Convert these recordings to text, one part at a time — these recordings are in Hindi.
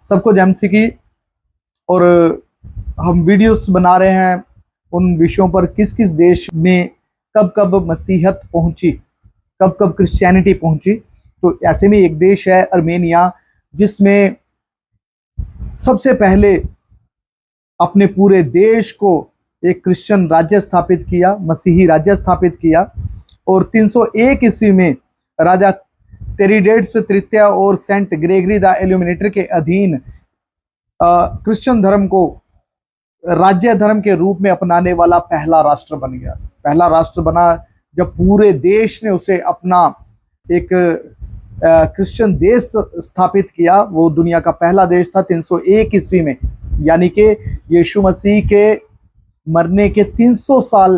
सबको जय मसीह की। और हम वीडियोस बना रहे हैं उन विषयों पर किस किस देश में कब कब मसीहत पहुंची, कब कब क्रिश्चियनिटी पहुंची। तो ऐसे में एक देश है अर्मेनिया, जिसमें सबसे पहले अपने पूरे देश को एक क्रिश्चियन राज्य स्थापित किया, मसीही राज्य स्थापित किया। और 301 ईस्वी में राजा टेरिडेट्स तृतीय और सेंट ग्रेगरी द इल्यूमिनेटर के अधीन क्रिश्चियन धर्म को राज्य धर्म के रूप में अपनाने वाला पहला राष्ट्र बन गया। पहला राष्ट्र बना जब पूरे देश ने उसे अपना एक क्रिश्चियन देश स्थापित किया। वो दुनिया का पहला देश था 301 ईस्वी में, यानी कि यीशु मसीह के मरने के 300 साल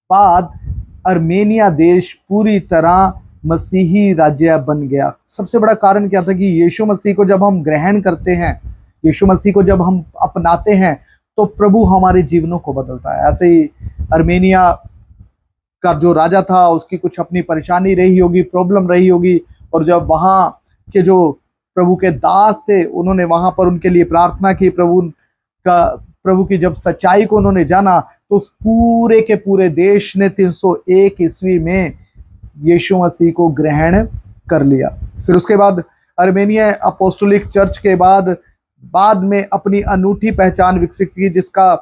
बाद अर्मेनिया देश पूरी तरह मसीही राज्य बन गया। सबसे बड़ा कारण क्या था कि यीशु मसीह को जब हम ग्रहण करते हैं, यीशु मसीह को जब हम अपनाते हैं, तो प्रभु हमारे जीवनों को बदलता है। ऐसे ही अर्मेनिया का जो राजा था, उसकी कुछ अपनी परेशानी रही होगी, प्रॉब्लम रही होगी, और जब वहाँ के जो प्रभु के दास थे, उन्होंने वहाँ पर उनके लिए प्रार्थना की, प्रभु की जब सच्चाई को उन्होंने जाना, तो उस पूरे के पूरे देश ने 301 ईस्वी में यीशु मसीह को ग्रहण कर लिया। फिर उसके बाद अर्मेनिया अपोस्टोलिक चर्च के बाद में अपनी अनूठी पहचान विकसित की, जिसका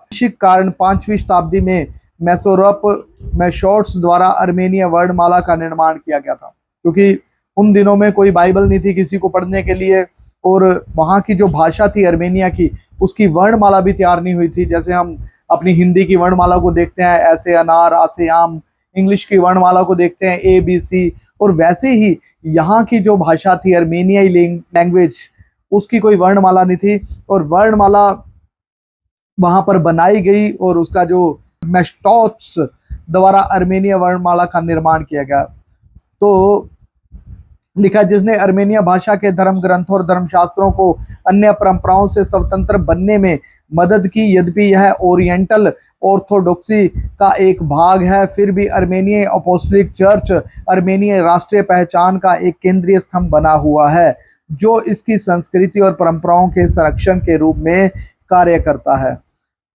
कारण 5वीं शताब्दी में मैशोर्ट्स द्वारा अर्मेनिया वर्णमाला का निर्माण किया गया था। क्योंकि उन दिनों में कोई बाइबल नहीं थी किसी को पढ़ने के लिए, और वहाँ की जो भाषा थी अर्मेनिया की, उसकी वर्णमाला भी तैयार नहीं हुई थी। जैसे हम अपनी हिंदी की वर्णमाला को देखते हैं, ऐसे अनार आसे आम, इंग्लिश की वर्णमाला को देखते हैं ABC, और वैसे ही यहाँ की जो भाषा थी अर्मेनियाई लैंग्वेज, उसकी कोई वर्णमाला नहीं थी, और वर्णमाला वहां पर बनाई गई, और उसका जो मैशोर्ट्स द्वारा अर्मेनिया वर्णमाला का निर्माण किया गया। तो लिखा, जिसने अर्मेनिया भाषा के धर्म ग्रंथों और धर्मशास्त्रों को अन्य परंपराओं से स्वतंत्र बनने में मदद की। यद्यपि यह ओरिएंटल ऑर्थोडॉक्सी का एक भाग है, फिर भी अर्मेनियाई अपोस्टोलिक चर्च अर्मेनियाई राष्ट्रीय पहचान का एक केंद्रीय स्तंभ बना हुआ है, जो इसकी संस्कृति और परंपराओं के संरक्षण के रूप में कार्य करता है।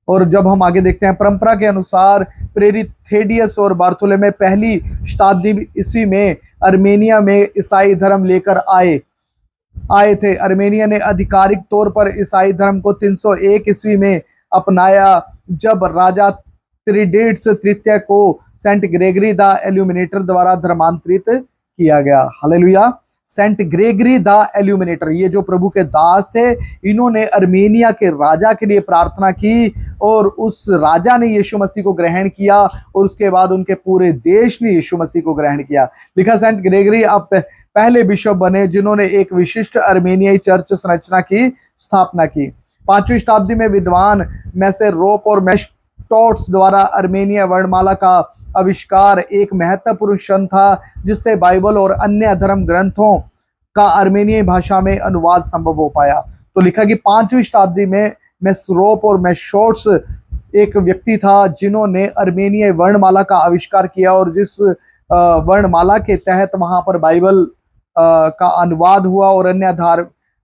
और जब हम आगे देखते हैं, परंपरा के अनुसार प्रेरित थेडियस और बार्थोलोमेव पहली शताब्दी ईस्वी में अर्मेनिया में ईसाई धर्म लेकर आए थे। अर्मेनिया ने आधिकारिक तौर पर ईसाई धर्म को 301 ईस्वी में अपनाया, जब राजा टेरिडेट्स तृतीय को सेंट ग्रेगरी द इल्यूमिनेटर द्वारा धर्मांतरित किया गया। Hallelujah. Saint Gregory the Illuminator, ये जो प्रभु के दास थे, इन्होंने अर्मेनिया के राजा के लिए प्रार्थना की, और उस राजा ने यीशु मसीह को ग्रहण किया, और उसके बाद उनके पूरे देश ने यीशु मसीह को ग्रहण किया। लिखा, सेंट ग्रेगरी अब पहले बिशप बने जिन्होंने एक विशिष्ट अर्मेनियाई चर्च संरचना की स्थापना की। 5वीं शताब्दी में विद्वान मैशोर्ट्स और मैशोर्ट्स द्वारा अर्मेनिया वर्णमाला का आविष्कार एक महत्वपूर्ण क्षण था, जिससे बाइबल और अन्य धर्म ग्रंथों का अर्मेनियाई भाषा में अनुवाद संभव हो पाया। तो लिखा कि 5वीं शताब्दी में मैशोर्ट्स और मैशोर्ट्स एक व्यक्ति था जिन्होंने अर्मेनियाई वर्णमाला का आविष्कार किया, और जिस वर्णमाला के तहत वहां पर बाइबल का अनुवाद हुआ और अन्य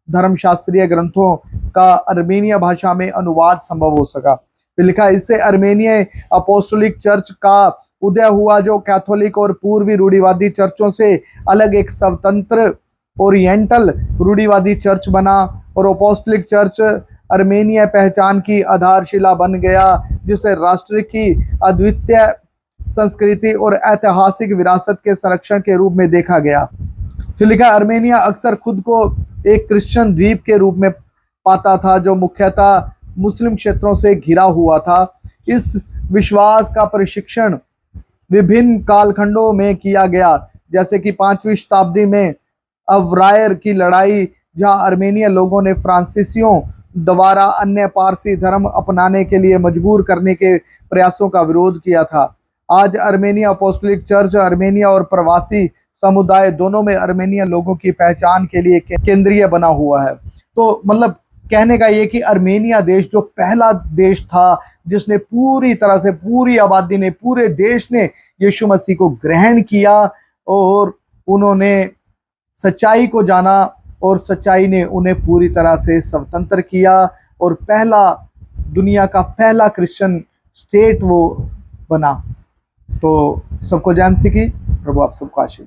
धर्मशास्त्रीय ग्रंथों का अर्मेनिया भाषा में अनुवाद संभव हो सका। लिखा, इससे अर्मेनियाई अपोस्टोलिक चर्च का उदय हुआ, जो कैथोलिक और पूर्वी रूढ़िवादी चर्चों से अलग एक स्वतंत्र ओरिएंटल रूढ़िवादी चर्च बना। और अपोस्टोलिक चर्च अर्मेनिया पहचान की आधारशिला बन गया, जिसे राष्ट्र की अद्वितीय संस्कृति और ऐतिहासिक विरासत के संरक्षण के रूप में देखा गया। फिर लिखा, अर्मेनिया अक्सर खुद को एक क्रिश्चियन द्वीप के रूप में पाता था, जो मुख्यतः मुस्लिम क्षेत्रों से घिरा हुआ था। इस विश्वास का प्रशिक्षण विभिन्न कालखंडों में किया गया, जैसे कि 5वीं शताब्दी में अवरायर की लड़ाई, जहां अर्मेनिया लोगों ने फ्रांसीसियों द्वारा अन्य पारसी धर्म अपनाने के लिए मजबूर करने के प्रयासों का विरोध किया था। आज अर्मेनिया अपोस्टोलिक चर्च अर्मेनिया और प्रवासी समुदाय दोनों में अर्मेनिया लोगों की पहचान के लिए केंद्रीय बना हुआ है। तो मतलब कहने का ये कि अर्मेनिया देश जो पहला देश था, जिसने पूरी तरह से, पूरी आबादी ने, पूरे देश ने यीशु मसीह को ग्रहण किया, और उन्होंने सच्चाई को जाना, और सच्चाई ने उन्हें पूरी तरह से स्वतंत्र किया और दुनिया का पहला क्रिश्चियन स्टेट वो बना। तो सबको जय मसीह की। प्रभु आप सबको आशीष।